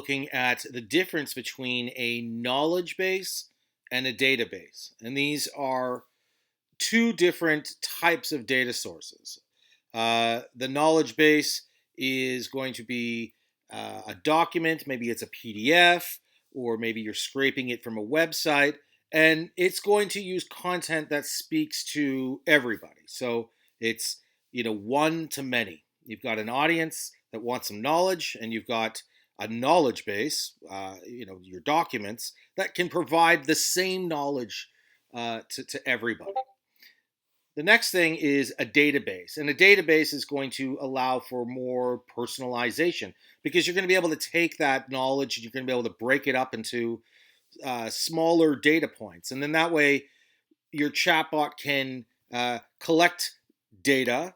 looking at the difference between a knowledge base and a database. And these are two different types of data sources. The knowledge base is going to be a document, maybe it's a PDF, or maybe you're scraping it from a website, and it's going to use content that speaks to everybody. So it's one to many. You've got an audience that wants some knowledge, and you've got a knowledge base, your documents that can provide the same knowledge to everybody. The next thing is a database. And a database is going to allow for more personalization because you're going to be able to take that knowledge and you're going to be able to break it up into smaller data points. And then that way, your chatbot can collect data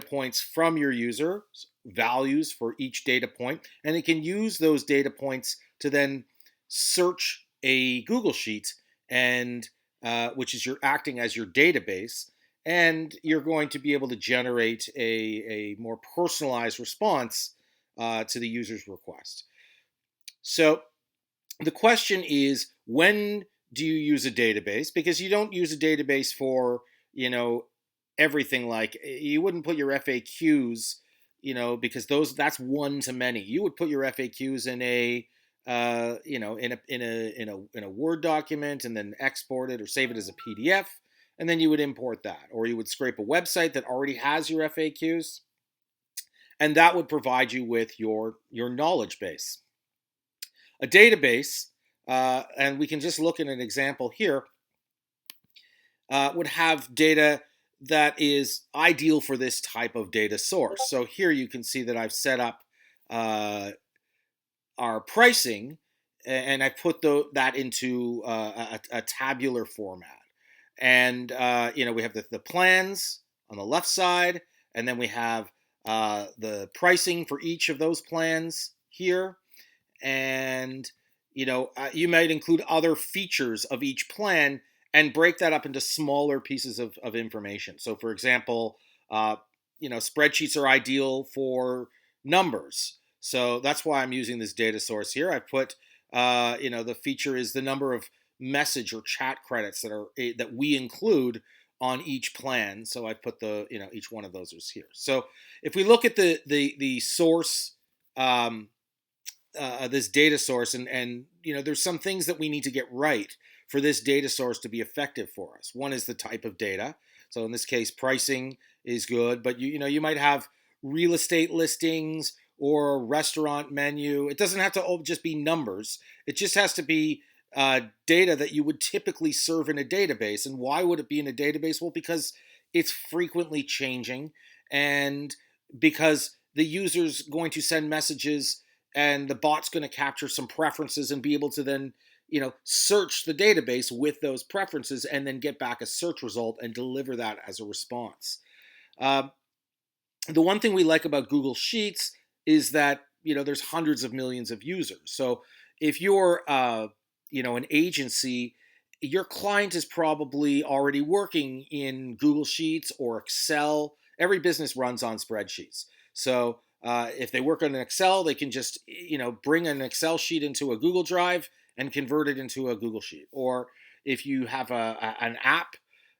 points from your user, values for each data point, and it can use those data points to then search a Google Sheet and which is you're acting as your database, and you're going to be able to generate a more personalized response to the user's request. So the question is, when do you use a database? Because you don't use a database for, everything. Like, you wouldn't put your FAQs, because that's one to many. You would put your FAQs in a in a Word document and then export it or save it as a PDF, and then you would import that, or you would scrape a website that already has your FAQs, and that would provide you with your knowledge base. A database, and we can just look at an example here, would have data that is ideal for this type of data source. So here you can see that I've set up our pricing, and I put that into a tabular format. And we have the plans on the left side, and then we have the pricing for each of those plans here. And you might include other features of each plan and break that up into smaller pieces of information. So, for example, spreadsheets are ideal for numbers. So that's why I'm using this data source here. I put, the feature is the number of message or chat credits that we include on each plan. So I put each one of those is here. So if we look at the source, this data source, and there's some things that we need to get right for this data source to be effective for us. One is the type of data. So in this case, pricing is good, but you might have real estate listings or a restaurant menu. It doesn't have to just be numbers. It just has to be data that you would typically serve in a database. And why would it be in a database? Well, because it's frequently changing, and because the user's going to send messages, and the bot's going to capture some preferences and be able to then search the database with those preferences and then get back a search result and deliver that as a response. The one thing we like about Google Sheets is that there's hundreds of millions of users. So if you're an agency, your client is probably already working in Google Sheets or Excel. Every business runs on spreadsheets. So if they work on an Excel, they can just bring an Excel sheet into a Google Drive and convert it into a Google Sheet. Or if you have an app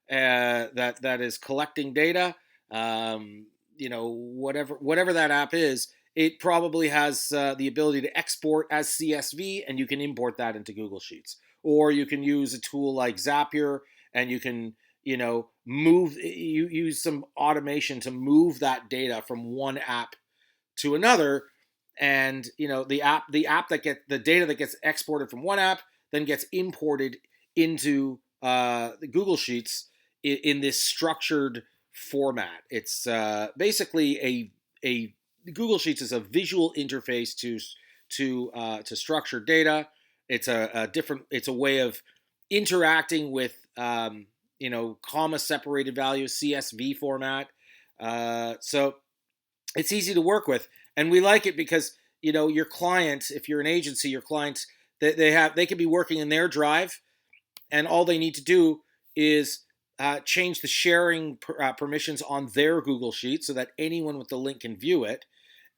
that is collecting data, whatever that app is, it probably has the ability to export as CSV, and you can import that into Google Sheets. Or you can use a tool like Zapier, and you can use some automation to move that data from one app to another, and the data that gets exported from one app then gets imported into the Google Sheets in this structured format. It's basically a Google Sheets is a visual interface to structured data. It's it's a way of interacting with comma separated values, CSV format. So it's easy to work with, and we like it because your client, if you're an agency, your clients they could be working in their drive, and all they need to do is change the sharing permissions on their Google Sheet so that anyone with the link can view it,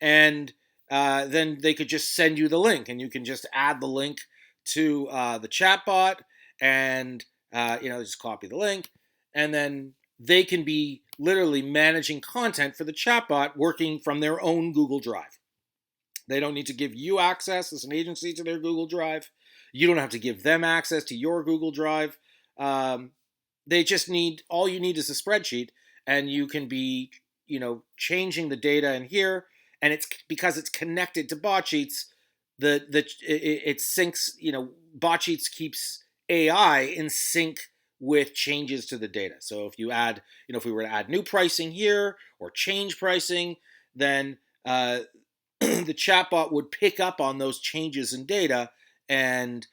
and then they could just send you the link, and you can just add the link to the chatbot, and just copy the link, and then they can be literally managing content for the chatbot, working from their own Google Drive. They don't need to give you access as an agency to their Google Drive. You don't have to give them access to your Google Drive. Um, they just need, all you need is a spreadsheet, and you can be, changing the data in here. And it's because it's connected to bot sheets, it syncs. Bot sheets keeps AI in sync with changes to the data. So if you add, if we were to add new pricing here or change pricing, then the chatbot would pick up on those changes in data, and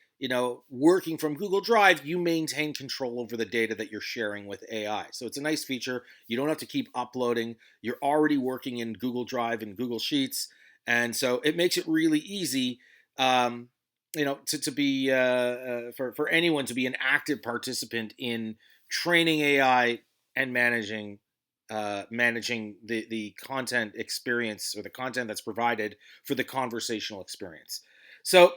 working from Google Drive, you maintain control over the data that you're sharing with AI. So it's a nice feature. You don't have to keep uploading. You're already working in Google Drive and Google Sheets, and so it makes it really easy, to be for anyone to be an active participant in training AI and managing the content experience, or the content that's provided for the conversational experience. So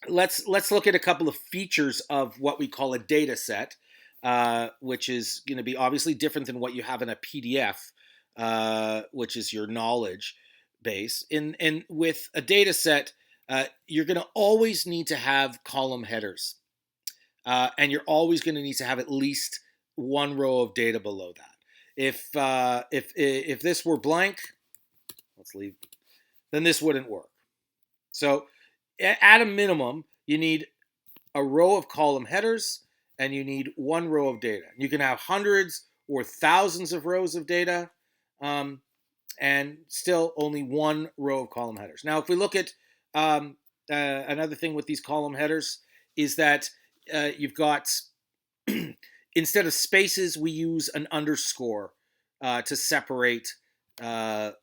let's look at a couple of features of what we call a data set, which is going to be obviously different than what you have in a PDF, which is your knowledge base. In with a data set, you're going to always need to have column headers, and you're always going to need to have at least one row of data below that. If this were blank, let's leave, then this wouldn't work. So at a minimum, you need a row of column headers, and you need one row of data. You can have hundreds or thousands of rows of data, and still only one row of column headers. Now, if we look at another thing with these column headers, is that you've got, instead of spaces, we use an underscore to separate, to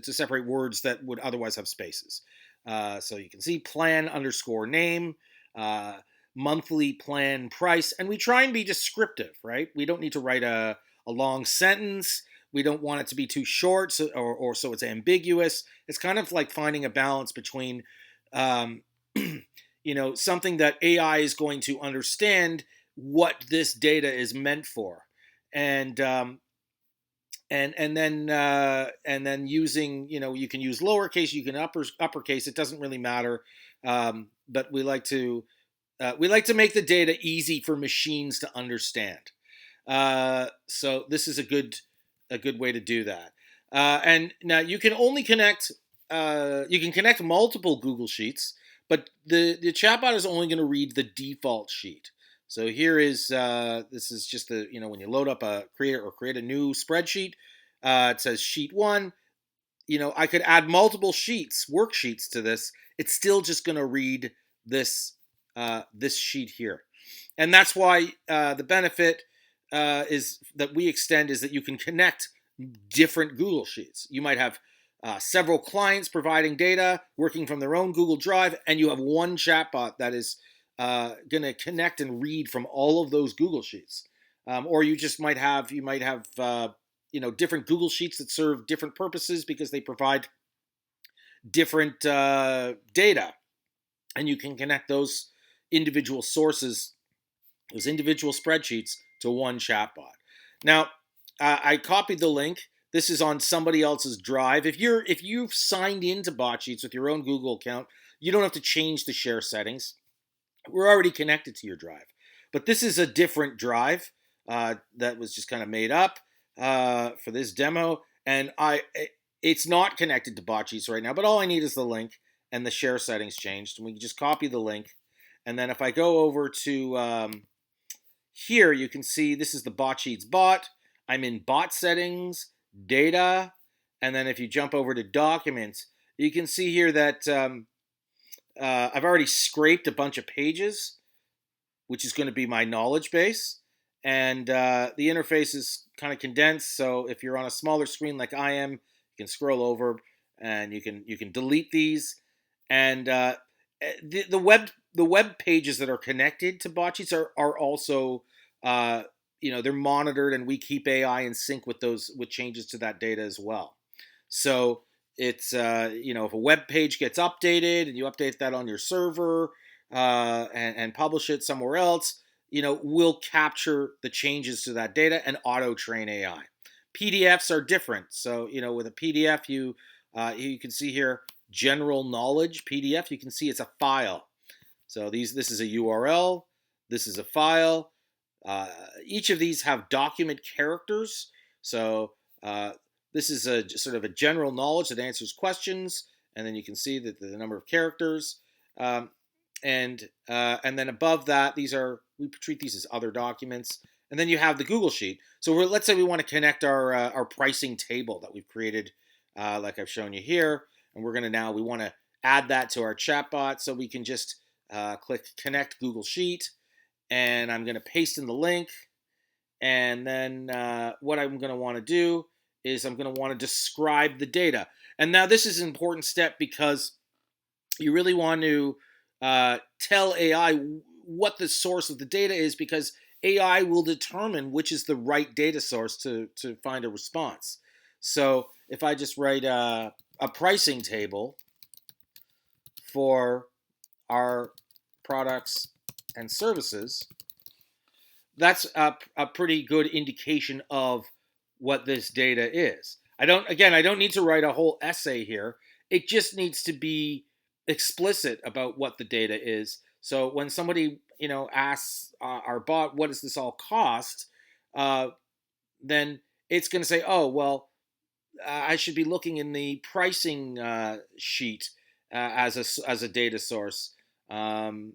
separate words that would otherwise have spaces. So you can see plan underscore name, monthly plan price, and we try and be descriptive, right? We don't need to write a long sentence. We don't want it to be too short, or so it's ambiguous. It's kind of like finding a balance between, something that AI is going to understand what this data is meant for, and then using, you can use lowercase, you can uppercase. It doesn't really matter, but we like to make the data easy for machines to understand. So this is a good way to do that. And now you can only connect multiple Google Sheets, but the chatbot is only going to read the default sheet. So here is this is just the, when you load up create a new spreadsheet, it says sheet 1. I could add multiple worksheets to this. It's still just going to read this sheet here, and that's why the benefit is that we extend is that you can connect different Google Sheets. You might have several clients providing data, working from their own Google Drive, and you have one chatbot that is going to connect and read from all of those Google Sheets. Or you might have different Google Sheets that serve different purposes because they provide different data, and you can connect those individual sources, those individual spreadsheets, to one chatbot. Now, I copied the link. This is on somebody else's drive. If you've signed into bot sheets with your own Google account, you don't have to change the share settings. We're already connected to your drive. But this is a different drive that was just kind of made up for this demo, and it's not connected to bot sheets right now. But all I need is the link, and the share settings changed, and we can just copy the link. And then if I go over to here, you can see this is the bot sheets bot. I'm in bot settings, data, and then if you jump over to documents, you can see here that I've already scraped a bunch of pages, which is going to be my knowledge base. And the interface is kind of condensed, so if you're on a smaller screen like I am, you can scroll over and you can delete these. And the web pages that are connected to bot sheets are also they're monitored, and we keep AI in sync with changes to that data as well. So it's if a web page gets updated and you update that on your server and publish it somewhere else, we'll capture the changes to that data and auto train AI. PDFs are different. So with a PDF, you can see here general knowledge PDF. You can see it's a file. So this is a URL. This is a file. Each of these have document characters. So this is a sort of a general knowledge that answers questions, and then you can see that the number of characters, um, and then above that, we treat these as other documents, and then you have the Google Sheet. So let's say we want to connect our pricing table that we've created, like I've shown you here, and we want to add that to our chatbot, so we can just click Connect Google Sheet, and I'm going to paste in the link. And then what I'm going to want to do is I'm going to want to describe the data. And now this is an important step because you really want to tell AI what the source of the data is, because AI will determine which is the right data source to find a response. So if I just write a pricing table for our products and services, that's a pretty good indication of what this data is. I don't need to write a whole essay here. It just needs to be explicit about what the data is. So when somebody, asks our bot, what does this all cost? Then it's going to say, oh, well, I should be looking in the pricing sheet as a data source. And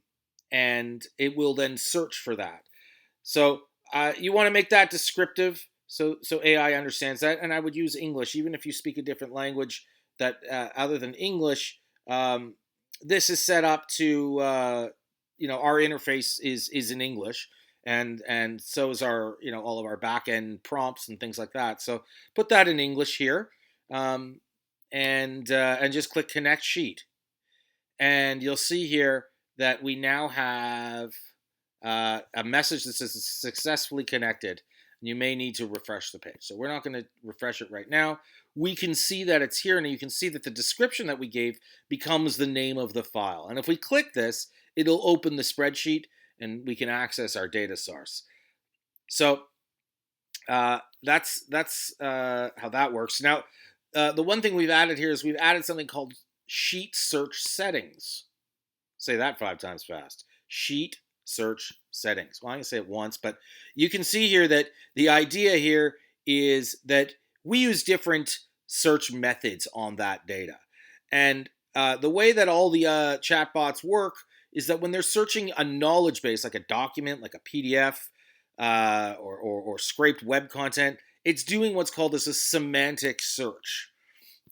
it will then search for that. So you want to make that descriptive, so AI understands that. And I would use English, even if you speak a different language that other than English. This is set up to our interface is in English, and so is our all of our back end prompts and things like that. So put that in English here, and just click Connect Sheet, and you'll see here that we now have a message that says it's successfully connected. You may need to refresh the page. So we're not going to refresh it right now. We can see that it's here, and you can see that the description that we gave becomes the name of the file. And if we click this, it'll open the spreadsheet, and we can access our data source. So that's how that works. Now, the one thing we've added here is we've added something called Sheet Search Settings. Say that 5 times fast. Sheet Search Settings. Well, I'm going to say it once, but you can see here that the idea here is that we use different search methods on that data. And the way that all the chatbots work is that when they're searching a knowledge base, like a document, like a PDF, or scraped web content, it's doing what's called as a semantic search.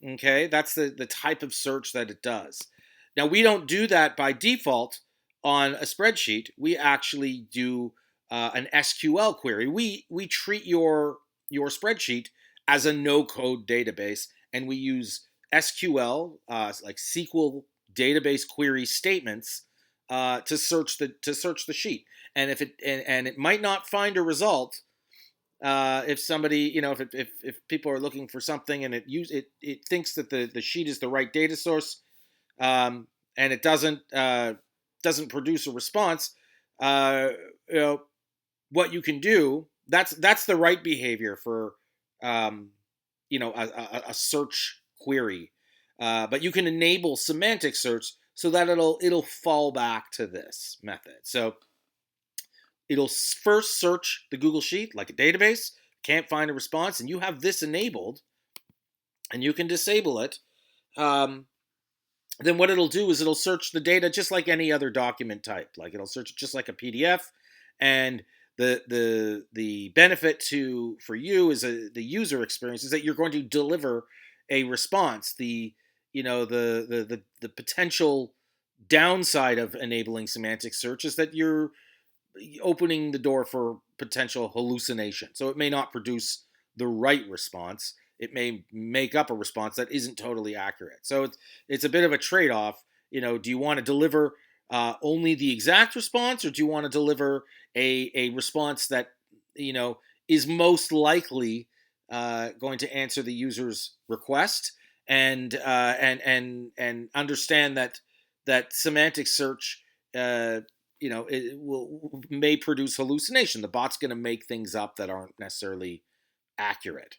Okay, that's the type of search that it does. Now, we don't do that by default on a spreadsheet. We actually do an SQL query. We treat your spreadsheet as a no-code database, and we use SQL, like SQL database query statements, to search the sheet. And if it might not find a result, if somebody, if people are looking for something and it thinks that the sheet is the right data source, and it doesn't produce a response, what you can do, that's the right behavior for a search query, but you can enable semantic search so that it'll fall back to this method. So it'll first search the Google Sheet like a database, can't find a response, and you have this enabled, and you can disable it. Then what it'll do is it'll search the data just like any other document type. Like it'll search it just like a PDF, and the benefit for you as the user experience is that you're going to deliver a response. The potential downside of enabling semantic search is that you're opening the door for potential hallucination. So it may not produce the right response. It may make up a response that isn't totally accurate. So it's a bit of a trade-off. Do you want to deliver only the exact response, or do you want to deliver a response that is most likely going to answer the user's request? and understand that semantic search, may produce hallucination. The bot's going to make things up that aren't necessarily accurate.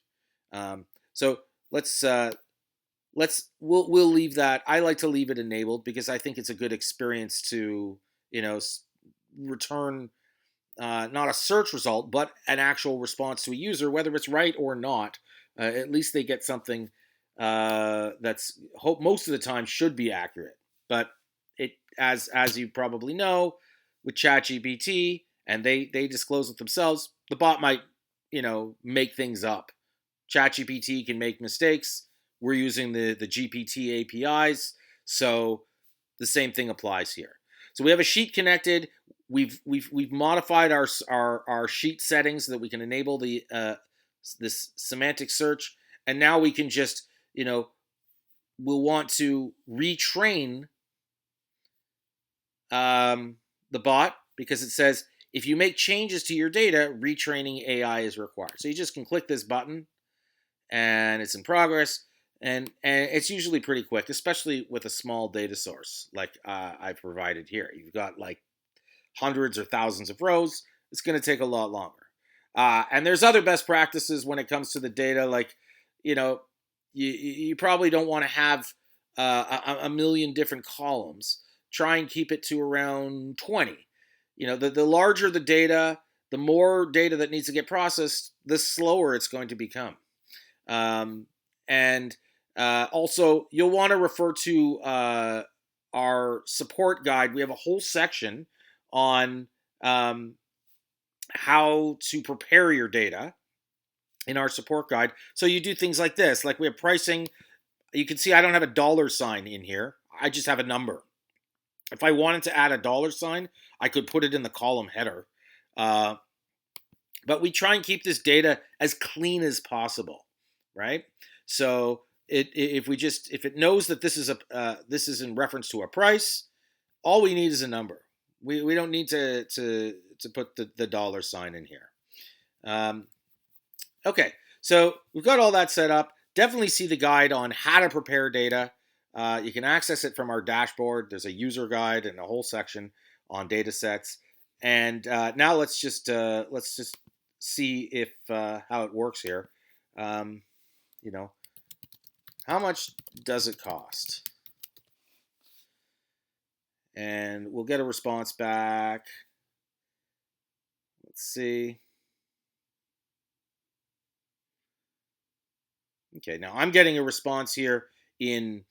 Um, so let's we'll leave that. I like to leave it enabled because I think it's a good experience to return not a search result, but an actual response to a user, whether it's right or not. At least they get something that's hope most of the time should be accurate. But it, as you probably know, with ChatGPT, and they disclose it themselves, the bot might make things up. ChatGPT can make mistakes. We're using the GPT APIs, so the same thing applies here. So we have a sheet connected. We've modified our sheet settings so that we can enable the this semantic search, and now we can just we'll want to retrain the bot, because it says if you make changes to your data, retraining AI is required. So you just can click this button, and it's in progress. And it's usually pretty quick, especially with a small data source like I've provided here. You've got like hundreds or thousands of rows. It's going to take a lot longer. And there's other best practices when it comes to the data, like you probably don't want to have a million different columns. Try and keep it to around 20. The larger the data, the more data that needs to get processed, the slower it's going to become. And also, you'll want to refer to our support guide. We have a whole section on how to prepare your data in our support guide. So you do things like this, like we have pricing. You can see I don't have a dollar sign in here. I just have a number. If I wanted to add a dollar sign, I could put it in the column header. But we try and keep this data as clean as possible, right? So if it knows that this is in reference to a price, all we need is a number. We don't need to put the dollar sign in here. Okay, so we've got all that set up. Definitely see the guide on how to prepare data. You can access it from our dashboard. There's a user guide and a whole section on data sets. And now let's just see if how it works here. How much does it cost? And we'll get a response back. Let's see. Okay, now I'm getting a response here in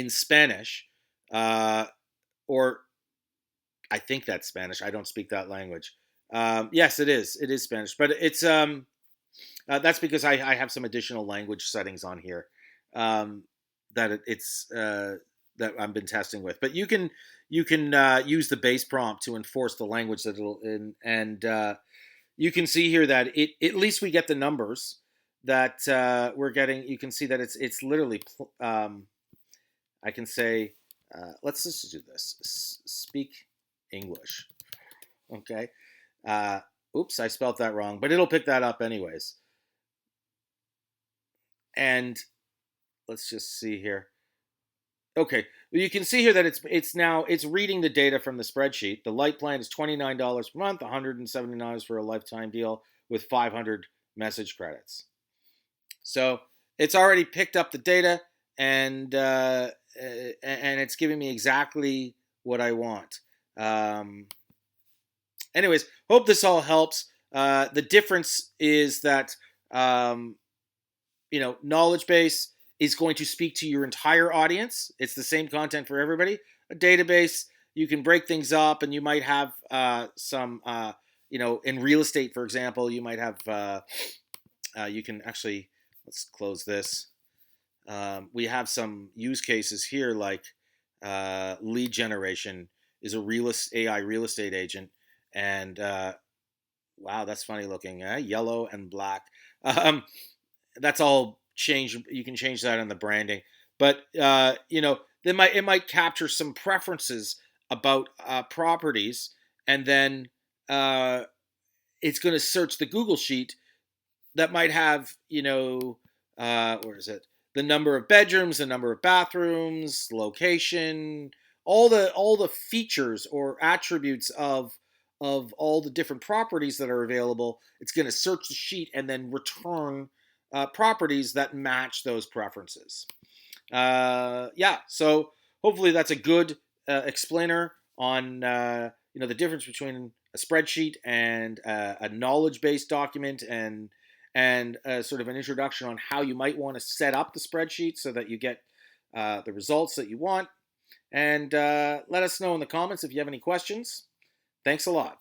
Spanish, or I think that's Spanish. I don't speak that language. Yes, it is. It is Spanish, but it's that's because I have some additional language settings on here that that I've been testing with. But you can use the base prompt to enforce the language that it'll and you can see here that at least we get the numbers that we're getting. You can see that it's literally I can say let's just do this. Speak English. Okay. Oops, I spelled that wrong, but it'll pick that up anyways. And let's just see here. Okay, well, you can see here that it's reading the data from the spreadsheet. The light plan is $29 per month, $179 for a lifetime deal with 500 message credits. So it's already picked up the data, and it's giving me exactly what I want. Anyways, hope this all helps. The difference is that knowledge base is going to speak to your entire audience. It's the same content for everybody. A database, you can break things up, and you might have some, in real estate, for example, you might have, you can actually, let's close this. We have some use cases here, like lead generation is a AI real estate agent, and wow, that's funny looking, yellow and black. That's all change. You can change that in the branding, but it might capture some preferences about properties, and then it's going to search the Google sheet that might have where is it? The number of bedrooms, the number of bathrooms, location, all the features or attributes of all the different properties that are available. It's going to search the sheet and then return properties that match those preferences. Yeah, so hopefully that's a good explainer on the difference between a spreadsheet and a knowledge-based document, and sort of an introduction on how you might want to set up the spreadsheet so that you get the results that you want. And let us know in the comments if you have any questions. Thanks a lot.